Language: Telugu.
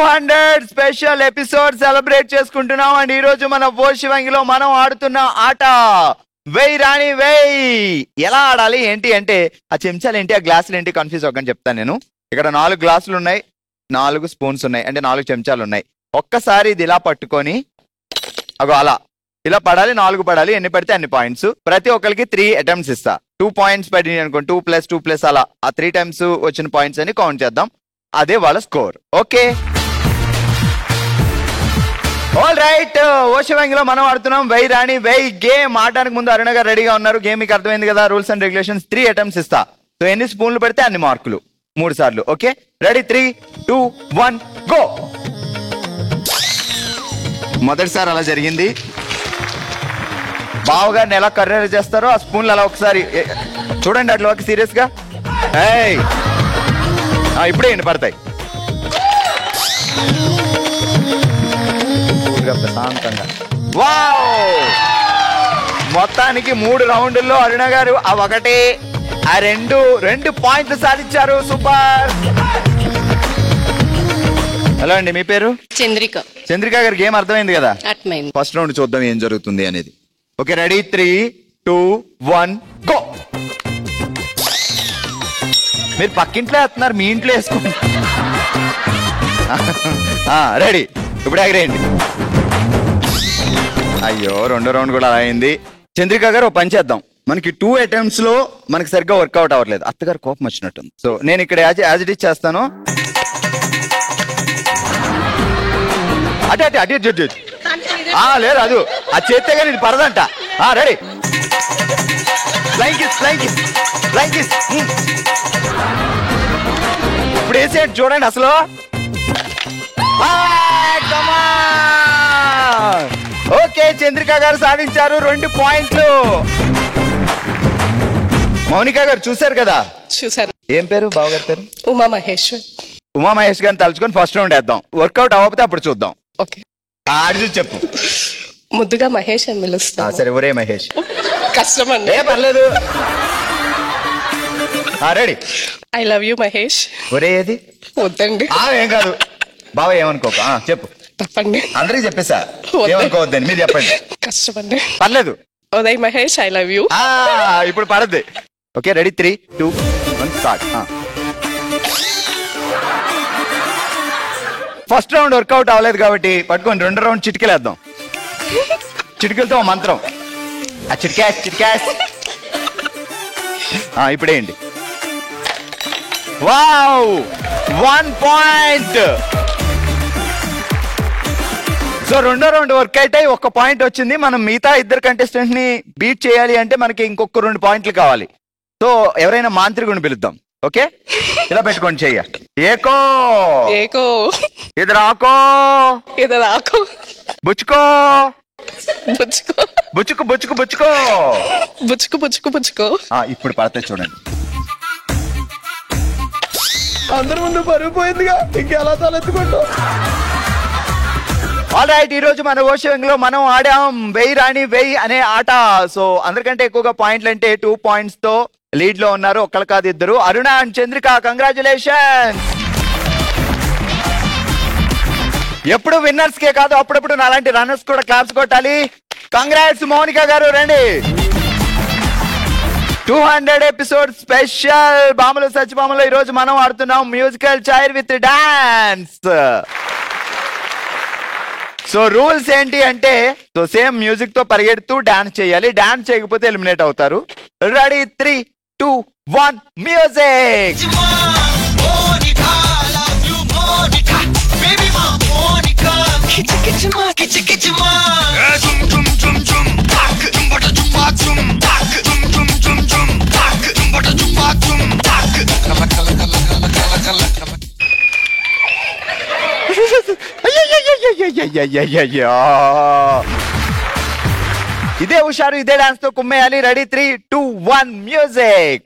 200 స్పెషల్ ఎపిసోడ్ సెలబ్రేట్ చేసుకుంటున్నాం. అండ్ ఈ రోజు మన ఓ శివంగిలో మనం ఆడుతున్న ఆట వెయ్యి రాణి వెయ్యి. ఎలా ఆడాలి ఏంటి అంటే ఆ చెంచాలు ఏంటి ఆ గ్లాసులు ఏంటి కన్ఫ్యూజ్ అవ్వకని చెప్తాను నేను. ఇక్కడ 4 గ్లాసులు ఉన్నాయి, 4 స్పూన్స్ ఉన్నాయి, అంటే 4 చెంచాలు ఉన్నాయి. ఒక్కసారి ఇది ఇలా పట్టుకొని అగో అలా ఇలా పడాలి, 4 పడాలి, ఎన్ని పడితే అన్ని పాయింట్స్. ప్రతి ఒక్కరికి 3 అటెంప్ట్స్ ఇస్తా. 2 పాయింట్స్ పడినాయి అనుకో, 2+2+ అలా ఆ 3 టైమ్స్ వచ్చిన పాయింట్స్ అని కౌంట్ చేద్దాం. అదే వాళ్ళ స్కోర్. Okay, all right. ఓషవంగిలో మనం ఆడుతున్నాం వెయ్యి రాణి వెయ్యి గేమ్. ఆడడానికి ముందు అరుణ గారు రెడీగా ఉన్నారు. గేమ్ మీకు అర్థమైంది కదా, రూల్స్ అండ్ రెగ్యులేషన్స్. 3 అటెంప్ట్స్ ఇస్తా. సో ఎన్ని స్పూన్లు పెడితే అన్ని మార్కులు, 3 సార్లు. Okay, ready? 3, 2, 1 గో. మొదటిసారి అలా జరిగింది. బావగారిని ఎలా కర్రెర చేస్తారో ఆ స్పూన్లు అలా ఒకసారి చూడండి అట్లా ఒక సీరియస్ గా. ఇప్పుడే ఎన్ని పడతాయి. ప్రశాంతంగా. వావ్, మొత్తానికి 3 రౌండ్ల్లో అరుణ గారు ఆ 1 ఆ 2 పాయింట్లు సాధించారు. సూపర్. హలో అండి, మీ పేరు? చంద్రిక. చంద్రిక గారు, గేమ్ అర్థమైంది కదా? ఫస్ట్ రౌండ్ చూద్దాం ఏం జరుగుతుంది అనేది. Okay, ready? 3, 2, 1 గో. మీరు పక్కింట్లో వేస్తున్నారు, మీ ఇంట్లో వేసుకోండి. రెడీ, ఇప్పుడు ఎగరేయండి. అయ్యో, 2వ రౌండ్ కూడా అలా అయింది. చంద్రిక గారు ఓ పని చేద్దాం. మనకి 2 అటెంప్ట్స్ లో మనకి సరిగ్గా వర్కౌట్ అవ్వట్లేదు. అత్తగారు కోపం వచ్చినట్టుంది. సో నేను ఇక్కడ యాజ్ ఇట్ ఈజ్ చేస్తాను. అటే అటే అటే అటే లేదు, అది అది చేస్తే కానీ ఇది పడదంట. Ready, flying kiss, flying kiss, flying kiss. ఇప్పుడు వేసేయండి చూడండి అసలు. ఓకే, చంద్రిక గారు సాధించారు 2 పాయింట్లు. మౌనిక గారు చూసారు కదా? చూసారు. ఏం పేరు బావగారి పేరు? ఉమా మహేష్. ఉమా మహేష్ గారిని తలుచుకొని ఫస్ట్ రౌండ్ వేద్దాం. వర్కౌట్ అవ్వకపోతే అప్పుడు చూద్దాం. ఓకే, ఆడి చెప్పు. ముద్దుగా మహేష్ అని పిలుస్తా. సరే, ఒరే మహేష్. కష్టం అండి. పర్లేదు. Ready? I love you Mahesh. ఒరే ఏది? వద్దండి. ఏం కాదు బావ, ఏమనుకోక. చెప్పు. తప్పండి. అందరికి చెప్పేసా, ఏమనుకోవద్దని. మీరు చెప్పండి. కష్టం అండి. పర్లేదు. Uday Mahesh, I love you. ఇప్పుడు పడద్ది. Okay, ready? 3, 2, 1 start. First round workout అవ్వలేదు కాబట్టి పట్టుకొని 2వ రౌండ్ చిటికెలేద్దాం. చిటికెలతో మంత్రం. చిటికాస్ చిటికాస్. ఇప్పుడేంటి? Wow, 1 point. సో 2వ రౌండ్ వర్క్ అయితే 1 పాయింట్ వచ్చింది. మనం మిగతా 2 కంటెస్టెంట్ ని బీట్ చేయాలి అంటే మనకి ఇంకొక 2 పాయింట్లు కావాలి. సో ఎవరైనా మాంత్రికుని పిలుద్దాం. ఓకే, ఇలా పెట్టుకోండి చెయ్య. ఏకో ఏకో, ఇది రాకో, ఇది రాకో, బుచ్చుకో బుచ్చుకో, బుచ్చుకు బుచ్చుకు బుచ్చుకో, బుచ్చుకు బుచ్చుకు బుచ్చుకో. ఇప్పుడు పడతాయి చూడండి. అందరి ముందు పరుగు పోయిందిగా, ఇంకెలా తలెత్తుకుంటూ. ఆల్ రైట్, ఈ రోజు మన ఓషవంగిలో మనం ఆడాం వెయ్యి రాణి వెయ్యి అనే ఆట. సో అందరికంటే ఎక్కువగా పాయింట్లు అంటే 2 పాయింట్స్ తో లీడ్ లో ఉన్నారు. ఒక్కళ్ళు కాదు, 2. అరుణ అండ్ చంద్రిక, కంగ్రాచులేషన్స్. ఎప్పుడు విన్నర్స్ కే కాదు, అప్పుడప్పుడు నాలాంటి రన్నర్స్ కూడా క్లాప్స్ కొట్టాలి. కంగ్రాట్స్ మౌనిక గారు. రండి, 200 ఎపిసోడ్ స్పెషల్ బామలు సచ్చిబామలో ఈ రోజు మనం ఆడుతున్నాం musical chair with dance. So rules ఏంటి అంటే, సో సేమ్ మ్యూజిక్ తో పరిగెడుతూ డాన్స్ చేయాలి. డాన్స్ చేయకపోతే ఎలిమినేట్ అవుతారు. రెడీ? 3, 2, 1 మ్యూజిక్. ఇదే హుషారు, ఇదే డాన్స్ తో కుమ్మేయాలి. రెడీ? 3, 2, 1 మ్యూజిక్.